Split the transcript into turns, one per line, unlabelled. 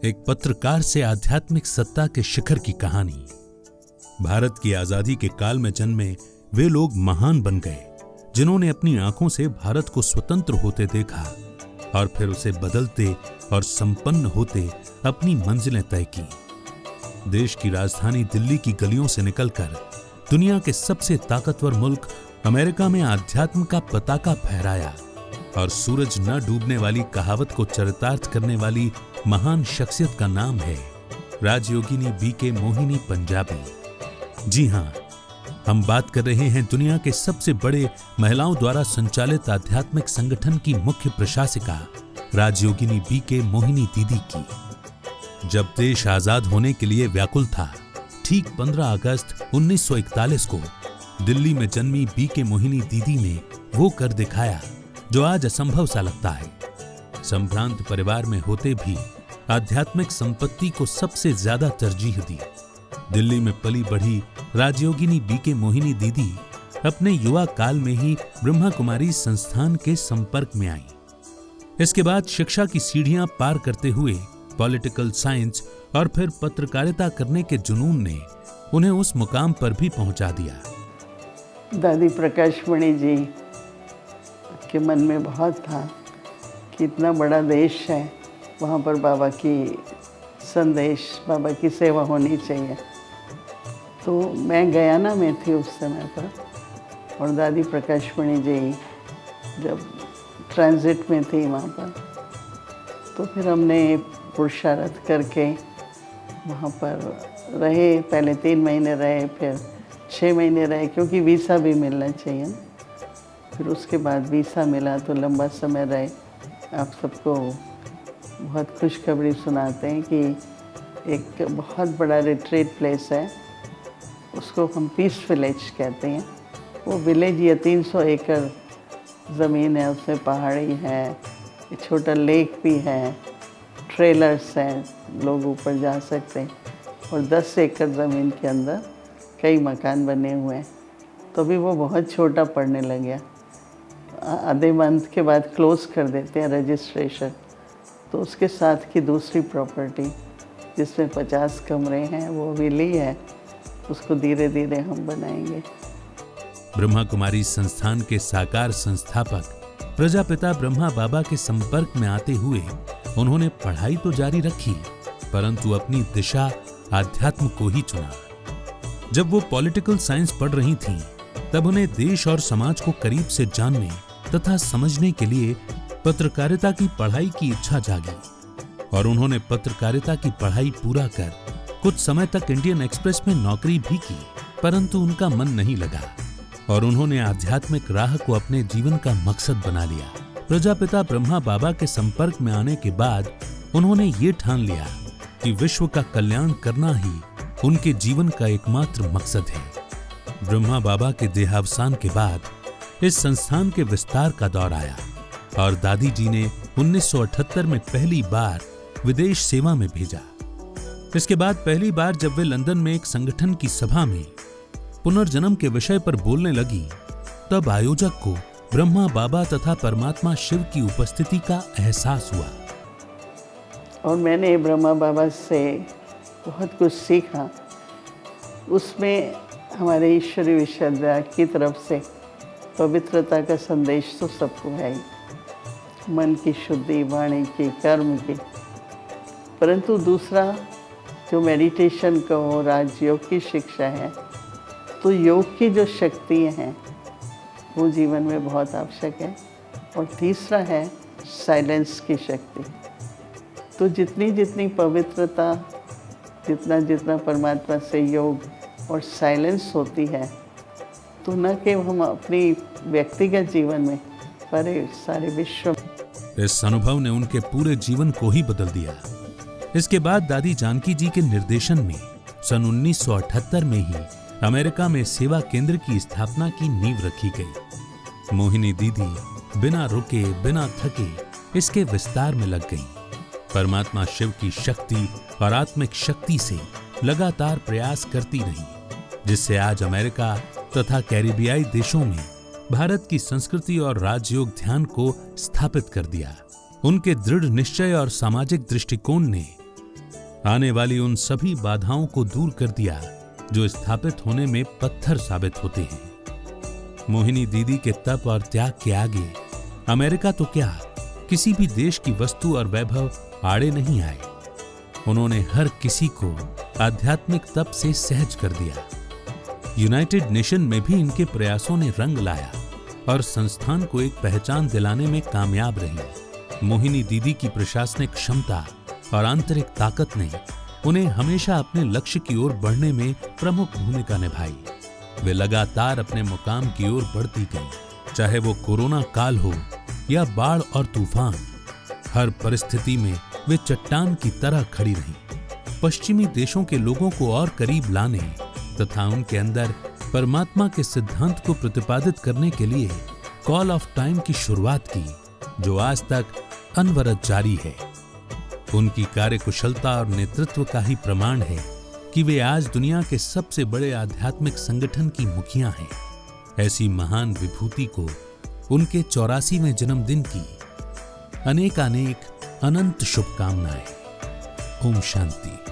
एक पत्रकार से आध्यात्मिक सत्ता के शिखर की कहानी। भारत की आजादी के काल में जन्मे वे लोग महान बन गए जिन्होंने अपनी आंखों से भारत को स्वतंत्र होते देखा और फिर उसे बदलते और संपन्न होते अपनी मंजिलें तय की। देश की राजधानी दिल्ली की गलियों से निकलकर दुनिया के सबसे ताकतवर मुल्क अमेरिका में अध्यात्म का पताका फहराया और सूरज न डूबने वाली कहावत को चरितार्थ करने वाली महान शख्सियत का नाम है राजयोगिनी बीके मोहिनी पंजाबी। जी हां, हम बात कर रहे हैं दुनिया के सबसे बड़े महिलाओं द्वारा संचालित आध्यात्मिक संगठन की मुख्य प्रशासिका राजयोगिनी बीके मोहिनी दीदी की। जब देश आजाद होने के लिए व्याकुल था, ठीक 15 अगस्त 1941 को दिल्ली में जन्मी बीके मोहिनी दीदी ने वो कर दिखाया जो आज असंभव सा लगता है। संभ्रांत परिवार में होते भी आध्यात्मिक संपत्ति को सबसे ज्यादा तरजीह दी। दिल्ली में पली बढ़ी राजयोगिनी बीके मोहिनी दीदी अपने युवा काल में ही ब्रह्मा कुमारी संस्थान के संपर्क में आई। इसके बाद शिक्षा की सीढ़ियां पार करते हुए पॉलिटिकल साइंस और फिर पत्रकारिता करने के जुनून ने उन्हें उस मुकाम पर भी पहुंचा दिया।
दादी प्रकाशमणि जी के मन में बहुत था कि इतना बड़ा देश है, वहाँ पर बाबा की संदेश, बाबा की सेवा होनी चाहिए। तो मैं गयाना में थी उस समय पर, और दादी प्रकाशमणि जी जब ट्रांजिट में थी वहाँ पर, तो फिर हमने पुरुषार्थ करके वहाँ पर रहे। पहले 3 महीने रहे, फिर 6 महीने रहे, क्योंकि वीज़ा भी मिलना चाहिए। फिर उसके बाद वीज़ा मिला तो लंबा समय रहे। आप सबको बहुत खुशखबरी सुनाते हैं कि एक बहुत बड़ा रिट्रीट प्लेस है, उसको हम पीस विलेज कहते हैं। वो विलेज ये 300 एकड़ ज़मीन है, उसमें पहाड़ी है, एक छोटा लेक भी है, ट्रेलर्स हैं, लोग ऊपर जा सकते हैं, और 10 एकड़ ज़मीन के अंदर कई मकान बने हुए हैं। तो अभी वो बहुत छोटा पड़ने लग गया। आधे मंथ के बाद क्लोज़ कर देते हैं रजिस्ट्रेशन। तो उसके साथ की दूसरी प्रॉपर्टी जिसमें 50 कमरे हैं वो भी ली है, उसको धीरे धीरे हम बनाएंगे।
ब्रह्मा कुमारी संस्थान के साकार संस्थापक प्रजापिता ब्रह्मा बाबा के संपर्क में आते हुए उन्होंने पढ़ाई तो जारी रखी, परंतु अपनी दिशा आध्यात्म को ही चुना। जब वो पॉलिटिकल साइंस पढ़ रही थीं, तब उन्हें देश और समाज को करीब से जानने तथा समझने के लिए पत्रकारिता की पढ़ाई की इच्छा जागी और उन्होंने पत्रकारिता की पढ़ाई पूरा कर कुछ समय तक इंडियन एक्सप्रेस में नौकरी भी की, परंतु उनका मन नहीं लगा और उन्होंने आध्यात्मिक राह को अपने जीवन का मकसद बना लिया। प्रजापिता ब्रह्मा बाबा के संपर्क में आने के बाद उन्होंने ये ठान लिया कि विश्व का कल्याण करना ही उनके जीवन का एकमात्र मकसद है। ब्रह्मा बाबा के देहावसान के बाद इस संस्थान के विस्तार का दौर आया और दादी जी ने 1978 में पहली बार विदेश सेवा में भेजा। इसके बाद पहली बार जब वे लंदन में एक संगठन की सभा में पुनर्जन्म के विषय पर बोलने लगी, तब आयोजक को ब्रह्मा बाबा तथा परमात्मा शिव की उपस्थिति का एहसास हुआ।
और मैंने ब्रह्मा बाबा से बहुत कुछ सीखा। उसमें हमारे ईश्वरीय विश्वविद्यालय की तरफ से पवित्रता का संदेश तो सबको है ही, मन की शुद्धि, वाणी की, कर्म की। परंतु दूसरा जो मेडिटेशन का हो, राजयोग की शिक्षा है, तो योग की जो शक्तियाँ हैं वो जीवन में बहुत आवश्यक है। और तीसरा है साइलेंस की शक्ति। तो जितनी जितनी पवित्रता, जितना जितना परमात्मा से योग और साइलेंस होती है, तो न केवल हम अपनी व्यक्तिगत जीवन में पर सारे विश्व।
इस अनुभव ने उनके पूरे जीवन को ही बदल दिया। इसके बाद दादी जानकी जी के निर्देशन में सन 1978 में ही अमेरिका में सेवा केंद्र की स्थापना की नींव रखी गई। मोहिनी दीदी बिना रुके, बिना थके इसके विस्तार में लग गईं। परमात्मा शिव की शक्ति और आत्मिक शक्ति से लगातार प्रयास करती रही, जिससे आज अमेरिका तथा कैरिबियाई देशों में भारत की संस्कृति और राजयोग ध्यान को स्थापित कर दिया। उनके दृढ़ निश्चय और सामाजिक दृष्टिकोण ने आने वाली उन सभी बाधाओं को दूर कर दिया जो स्थापित होने में पत्थर साबित होते हैं। मोहिनी दीदी के तप और त्याग के आगे अमेरिका तो क्या, किसी भी देश की वस्तु और वैभव आड़े नहीं आए। उन्होंने हर किसी को आध्यात्मिक तप से सहज कर दिया। यूनाइटेड नेशन में भी इनके प्रयासों ने रंग लाया और संस्थान को एक पहचान दिलाने में कामयाब रही। मोहिनी दीदी की प्रशासनिक क्षमता और आंतरिक ताकत ने उन्हें हमेशा अपने लक्ष्य की ओर बढ़ने में प्रमुख भूमिका निभाई। वे लगातार अपने मुकाम की ओर बढ़ती गईं, चाहे वो कोरोना काल हो या बाढ़ और तूफान। हर परिस्थिति में वे चट्टान की तरह खड़ी रहीं। पश्चिमी देशों के लोगों को और करीब लाने तथा उनके अंदर परमात्मा के सिद्धांत को प्रतिपादित करने के लिए कॉल ऑफ टाइम की शुरुआत की, जो आज तक अनवरत जारी है। उनकी कार्यकुशलता और नेतृत्व का ही प्रमाण है कि वे आज दुनिया के सबसे बड़े आध्यात्मिक संगठन की मुखिया हैं। ऐसी महान विभूति को उनके 84वें जन्मदिन की अनेक अनंत शुभकामनाएं। ओम शांति।